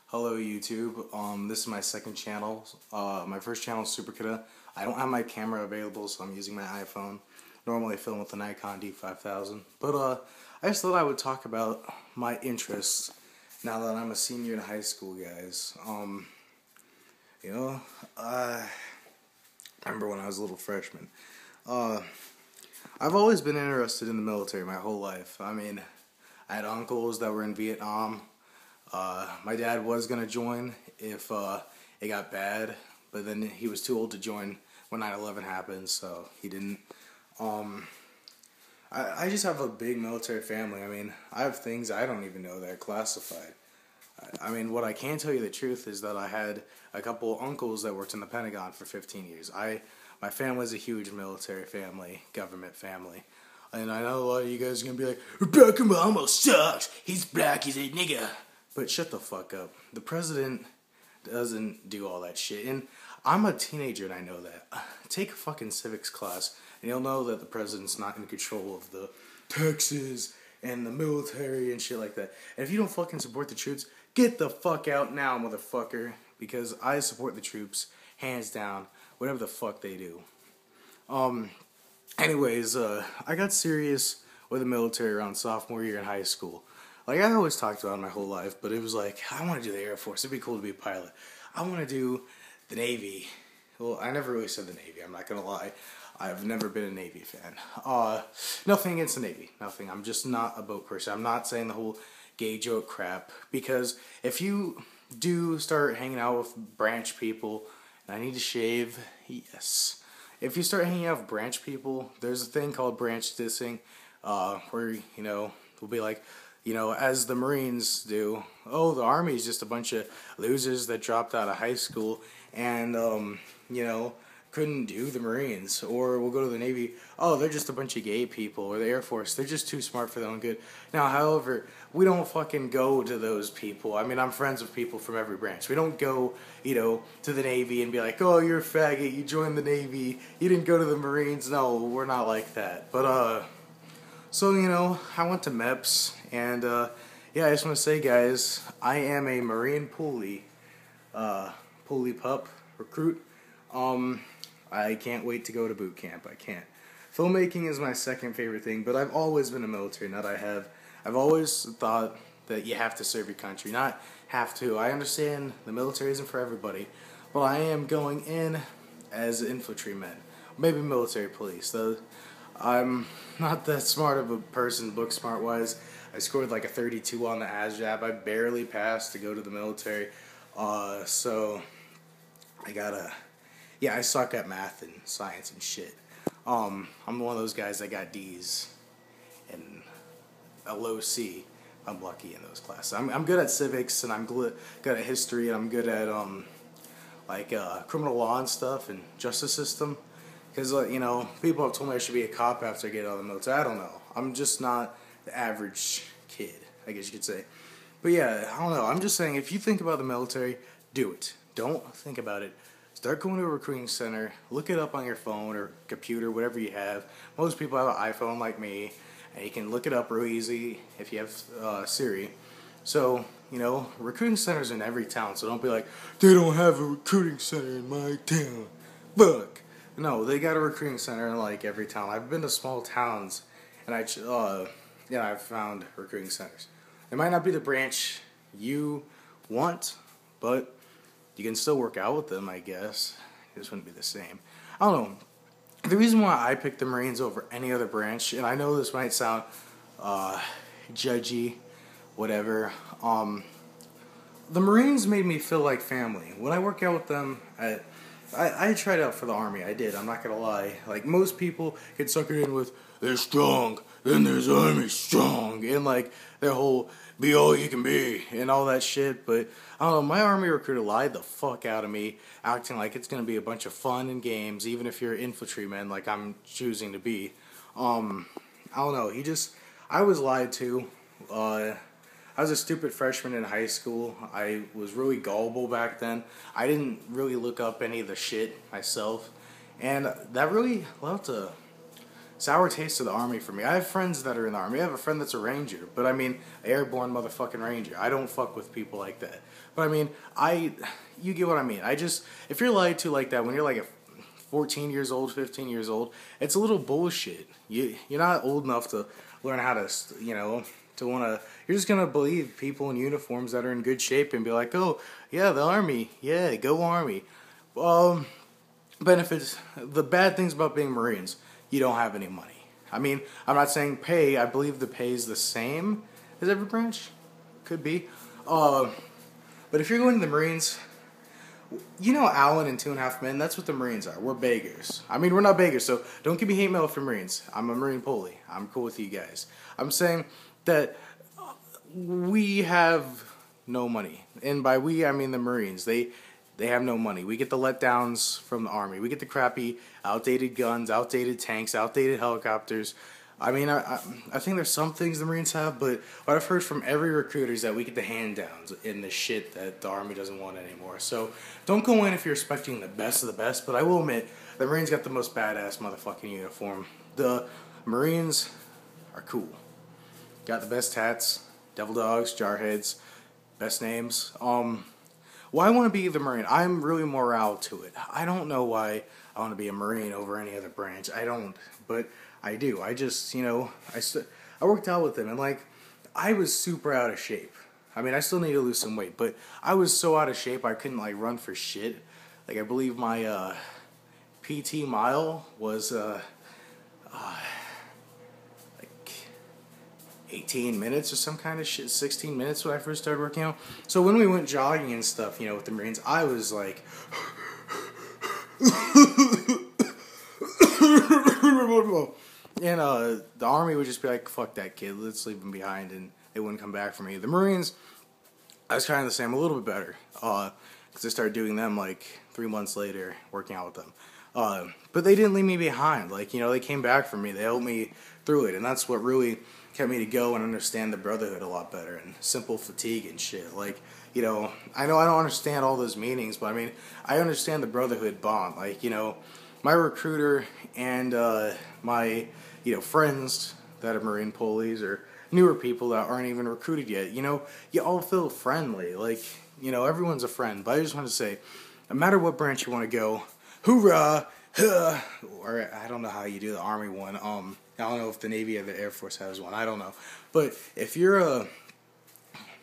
Hello YouTube. This is my second channel. My first channel is Super Kidda. I don't have my camera available, so I'm using my iPhone. Normally I film with the Nikon D5000. But I just thought I would talk about my interests now that I'm a senior in high school, guys. You know, I remember when I was a little freshman. I've always been interested in the military my whole life. I mean, I had uncles that were in Vietnam. My dad was going to join if it got bad, but then he was too old to join when 9/11 happened, so he didn't. I just have a big military family. I mean, I have things I don't even know that are classified. I mean, what I can tell you the truth is that I had a couple uncles that worked in the Pentagon for 15 years. My family's a huge military family, government family. And I know a lot of you guys are going to be like, Barack Obama sucks. He's black, he's a nigga. But shut the fuck up. The president doesn't do all that shit. And I'm a teenager and I know that. Take a fucking civics class and you'll know that the president's not in control of the taxes and the military and shit like that. And if you don't fucking support the troops, get the fuck out now, motherfucker. Because I support the troops, hands down, whatever the fuck they do. Anyways, I got serious with the military around sophomore year in high school. Like, I always talked about it my whole life, but it was like, I want to do the Air Force. It'd be cool to be a pilot. I want to do the Navy. Well, I never really said the Navy. I'm not going to lie. I've never been a Navy fan. Nothing against the Navy. Nothing. I'm just not a boat person. I'm not saying the whole gay joke crap. Because if you do start hanging out with branch people, and I need to shave, yes. If you start hanging out with branch people, there's a thing called branch dissing, where, you know, we'll be like, you know, as the Marines do, oh, the Army's just a bunch of losers that dropped out of high school and, you know, couldn't do the Marines. Or we'll go to the Navy, oh, they're just a bunch of gay people. Or the Air Force, they're just too smart for their own good. Now, however, we don't fucking go to those people. I mean, I'm friends with people from every branch. We don't go, you know, to the Navy and be like, oh, you're a faggot, you joined the Navy, you didn't go to the Marines. No, we're not like that. But, so, you know, I went to MEPS, and, yeah, I just want to say, guys, I am a Marine pulley pup recruit. I can't wait to go to boot camp. I can't. Filmmaking is my second favorite thing, but I've always been a military nut. I've always thought that you have to serve your country. Not have to. I understand the military isn't for everybody, but I am going in as infantryman, maybe military police, though. I'm not that smart of a person, book smart wise. I scored like a 32 on the ASVAB. I barely passed to go to the military. So I gotta, yeah, I suck at math and science and shit. I'm one of those guys that got D's and a low C. I'm lucky in those classes. I'm good at civics and I'm good at history and I'm good at criminal law and stuff and justice system. Because, you know, people have told me I should be a cop after I get out of the military. I don't know. I'm just not the average kid, I guess you could say. But yeah, I don't know. I'm just saying, if you think about the military, do it. Don't think about it. Start going to a recruiting center. Look it up on your phone or computer, whatever you have. Most people have an iPhone like me, and you can look it up real easy if you have Siri. So, you know, recruiting centers in every town. So don't be like, they don't have a recruiting center in my town. Fuck. No, they got a recruiting center in like every town. I've been to small towns, and I've found recruiting centers. It might not be the branch you want, but you can still work out with them, I guess. It just wouldn't be the same. I don't know. The reason why I picked the Marines over any other branch, and I know this might sound judgy, whatever. The Marines made me feel like family. When I work out with them, I tried out for the Army. I did. I'm not gonna lie. Like, most people get suckered in with, they're strong, then there's Army strong, and like their whole be all you can be and all that shit. But I don't know. My Army recruiter lied the fuck out of me, acting like it's gonna be a bunch of fun and games, even if you're an infantryman, like I'm choosing to be. I don't know. I was lied to. I was a stupid freshman in high school. I was really gullible back then. I didn't really look up any of the shit myself. And that really left a sour taste of the Army for me. I have friends that are in the Army. I have a friend that's a Ranger, but I mean, airborne motherfucking Ranger. I don't fuck with people like that. But I mean, you get what I mean. If you're lied to like that when you're like a 14 years old, 15 years old, it's a little bullshit. You're not old enough to learn how to, to want to, you're just going to believe people in uniforms that are in good shape and be like, oh, yeah, the Army, yeah, go Army. Benefits, the bad things about being Marines, you don't have any money. I mean, I'm not saying pay, I believe the pay is the same as every branch. Could be. But if you're going to the Marines, you know Alan and 2.5 Men, that's what the Marines are. We're beggars. I mean, we're not beggars, so don't give me hate mail for Marines. I'm a Marine Poli. I'm cool with you guys. I'm saying that we have no money. And by we, I mean the Marines. They have no money. We get the letdowns from the Army. We get the crappy, outdated guns, outdated tanks, outdated helicopters. I mean, I think there's some things the Marines have, but what I've heard from every recruiter is that we get the hand-downs in the shit that the Army doesn't want anymore. So don't go in if you're expecting the best of the best, but I will admit, the Marines got the most badass motherfucking uniform. The Marines are cool. Got the best hats, devil dogs, jarheads, best names. Why I want to be the Marine? I'm really morale to it. I don't know why I want to be a Marine over any other branch. I don't, but I do. I just, I worked out with them, and like, I was super out of shape. I mean, I still need to lose some weight, but I was so out of shape I couldn't like run for shit. Like, I believe my PT mile was like 18 minutes or some kind of shit, 16 minutes when I first started working out. So when we went jogging and stuff, with the Marines, I was like and the Army would just be like, fuck that kid, let's leave him behind, and they wouldn't come back for me. The Marines, I was kind of the same, a little bit better, because I started doing them like 3 months later, working out with them. But they didn't leave me behind. Like, they came back for me. They helped me through it, and that's what really kept me to go and understand the Brotherhood a lot better, and simple fatigue and shit. Like, I know I don't understand all those meanings, but I mean, I understand the Brotherhood bond. Like, my recruiter and my, friends that are Marine Polies or newer people that aren't even recruited yet, you all feel friendly. Like, everyone's a friend. But I just want to say, no matter what branch you want to go, hoorah, huh, or I don't know how you do the Army one. I don't know if the Navy or the Air Force has one. I don't know. But if you're,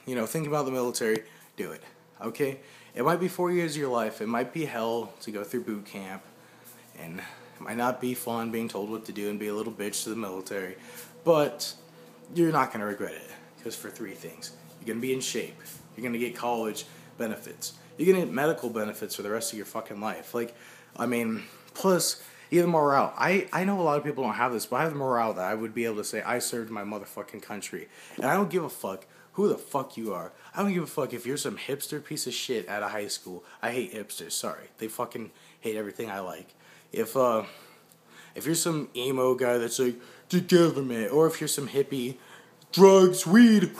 thinking about the military, do it. Okay? It might be 4 years of your life. It might be hell to go through boot camp. And it might not be fun being told what to do and be a little bitch to the military. But you're not going to regret it. Because for 3 things. You're going to be in shape. You're going to get college benefits. You're going to get medical benefits for the rest of your fucking life. Like, I mean, plus, you have the morale. I know a lot of people don't have this, but I have the morale that I would be able to say, I served my motherfucking country. And I don't give a fuck who the fuck you are. I don't give a fuck if you're some hipster piece of shit out of high school. I hate hipsters, sorry. They fucking hate everything I like. If you're some emo guy that's like, the government, or if you're some hippie, drugs, weed,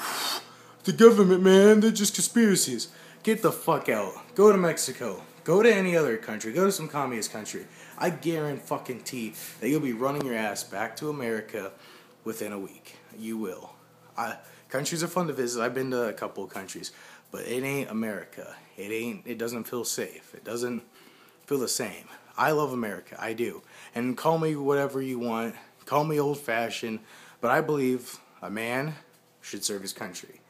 the government, man, they're just conspiracies. Get the fuck out. Go to Mexico. Go to any other country. Go to some communist country. I guarantee that you'll be running your ass back to America within a week. You will. Countries are fun to visit. I've been to a couple of countries, but it ain't America. It doesn't feel safe. It doesn't feel the same. I love America. I do. And call me whatever you want. Call me old-fashioned, but I believe a man should serve his country.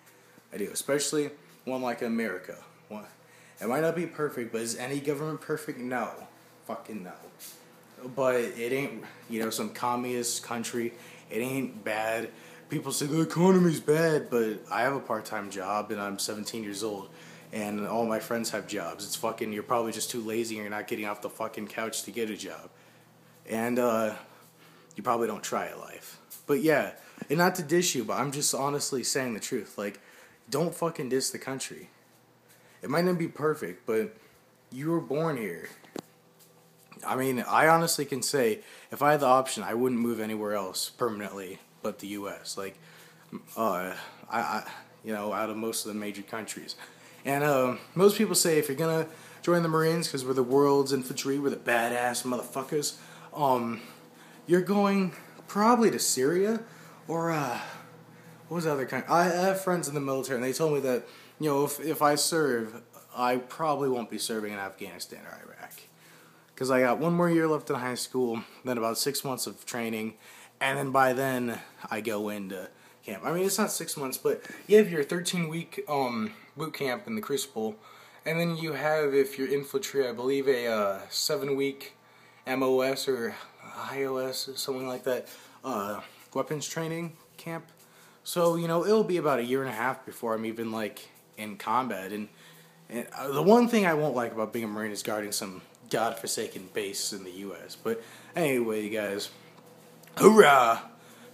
I do, especially one like America. It might not be perfect, but is any government perfect? No. Fucking no. But it ain't, some communist country. It ain't bad. People say the economy's bad, but I have a part-time job and I'm 17 years old. And all my friends have jobs. It's fucking, you're probably just too lazy and you're not getting off the fucking couch to get a job. And, you probably don't try at life. But yeah, and not to dish you, but I'm just honestly saying the truth. Like, don't fucking diss the country. It might not be perfect, but you were born here. I mean, I honestly can say, if I had the option, I wouldn't move anywhere else permanently but the U.S. Like, out of most of the major countries. And most people say if you're gonna join the Marines because we're the world's infantry, we're the badass motherfuckers, you're going probably to Syria, or what was the other kind? I have friends in the military, and they told me that, you know, if I serve, I probably won't be serving in Afghanistan or Iraq, because I got one more year left in high school, then about 6 months of training, and then by then I go into camp. I mean, it's not 6 months, but you have your 13-week boot camp in the Crucible, and then you have, if you're infantry, I believe a 7-week MOS or IOS or something like that, weapons training camp. So, you know, it'll be about a year and a half before I'm even, like, in combat. And the one thing I won't like about being a Marine is guarding some godforsaken base in the U.S. But anyway, you guys, hoorah!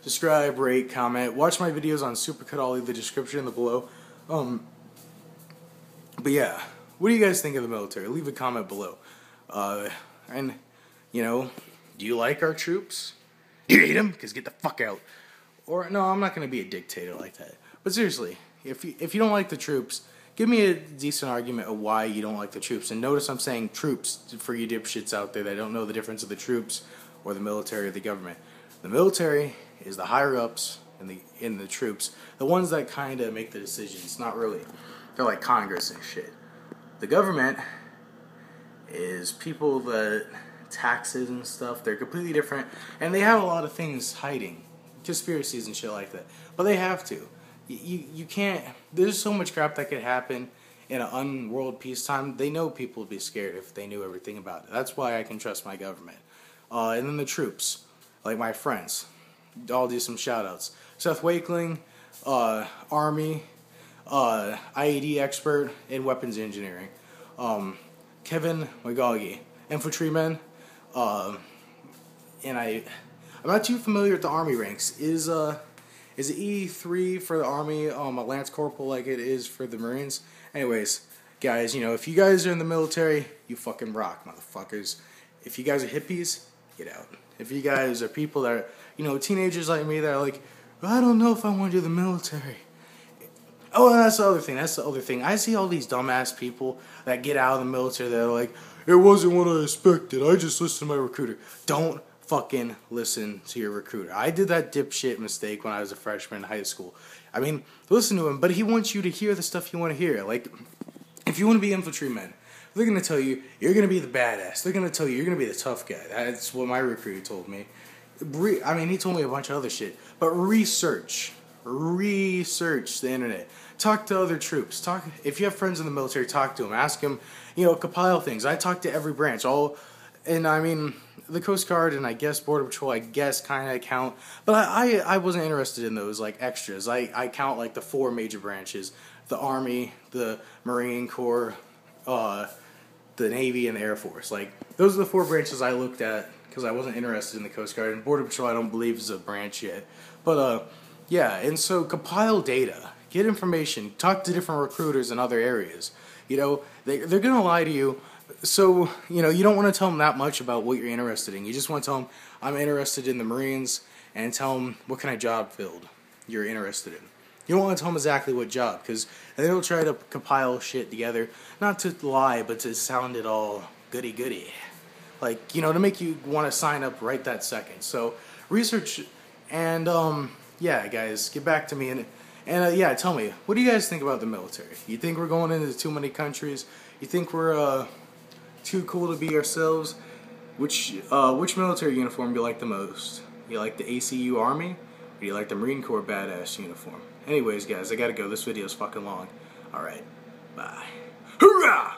Subscribe, rate, comment, watch my videos on Supercut. I'll leave the description in the below. But yeah, what do you guys think of the military? Leave a comment below. And, you know, do you like our troops? Do you hate them? Because get the fuck out. Or, no, I'm not going to be a dictator like that. But seriously, if you don't like the troops, give me a decent argument of why you don't like the troops. And notice I'm saying troops for you dipshits out there that don't know the difference of the troops or the military or the government. The military is the higher-ups in the troops, the ones that kind of make the decisions. Not really. They're like Congress and shit. The government is people that taxes and stuff. They're completely different, and they have a lot of things hiding. Conspiracies and shit like that. But they have to. You can't... There's so much crap that could happen in an unworld peacetime. They know people would be scared if they knew everything about it. That's why I can trust my government. And then the troops. Like my friends. I'll do some shout-outs. Seth Wakeling, Army, IED expert in weapons engineering. Kevin Magagi, infantryman. And I'm not too familiar with the Army ranks. Is it E3 for the Army, a Lance Corporal like it is for the Marines? Anyways, guys, you know, if you guys are in the military, you fucking rock, motherfuckers. If you guys are hippies, get out. If you guys are people that are, you know, teenagers like me that are like, I don't know if I want to do the military. Oh, and that's the other thing. I see all these dumbass people that get out of the military that are like, it wasn't what I expected. I just listened to my recruiter. Don't fucking listen to your recruiter. I did that dipshit mistake when I was a freshman in high school. I mean, listen to him, but he wants you to hear the stuff you want to hear. Like, if you want to be infantrymen, they're going to tell you, you're going to be the badass. They're going to tell you, you're going to be the tough guy. That's what my recruiter told me. I mean, he told me a bunch of other shit. But research the internet. Talk to other troops. If you have friends in the military, talk to them. Ask them, you know, compile things. I talk to every branch. And I mean, the Coast Guard and I guess Border Patrol, I guess, kind of count. But I wasn't interested in those, like, extras. I count, like, the 4 major branches. The Army, the Marine Corps, the Navy, and the Air Force. Like, those are the 4 branches I looked at because I wasn't interested in the Coast Guard. And Border Patrol, I don't believe, is a branch yet. But, yeah, and so compile data. Get information. Talk to different recruiters in other areas. You know, they're going to lie to you. So, you know, you don't want to tell them that much about what you're interested in. You just want to tell them, I'm interested in the Marines, and tell them what kind of job field you're interested in. You don't want to tell them exactly what job, because they'll try to compile shit together, not to lie, but to sound it all goody-goody. Like, you know, to make you want to sign up right that second. So, research, and, yeah, guys, get back to me, and yeah, tell me, what do you guys think about the military? You think we're going into too many countries? You think we're, too cool to be ourselves? Which military uniform do you like the most? You like the ACU Army? Or do you like the Marine Corps badass uniform? Anyways, guys, I gotta go. This video is fucking long. Alright, bye. Hoorah!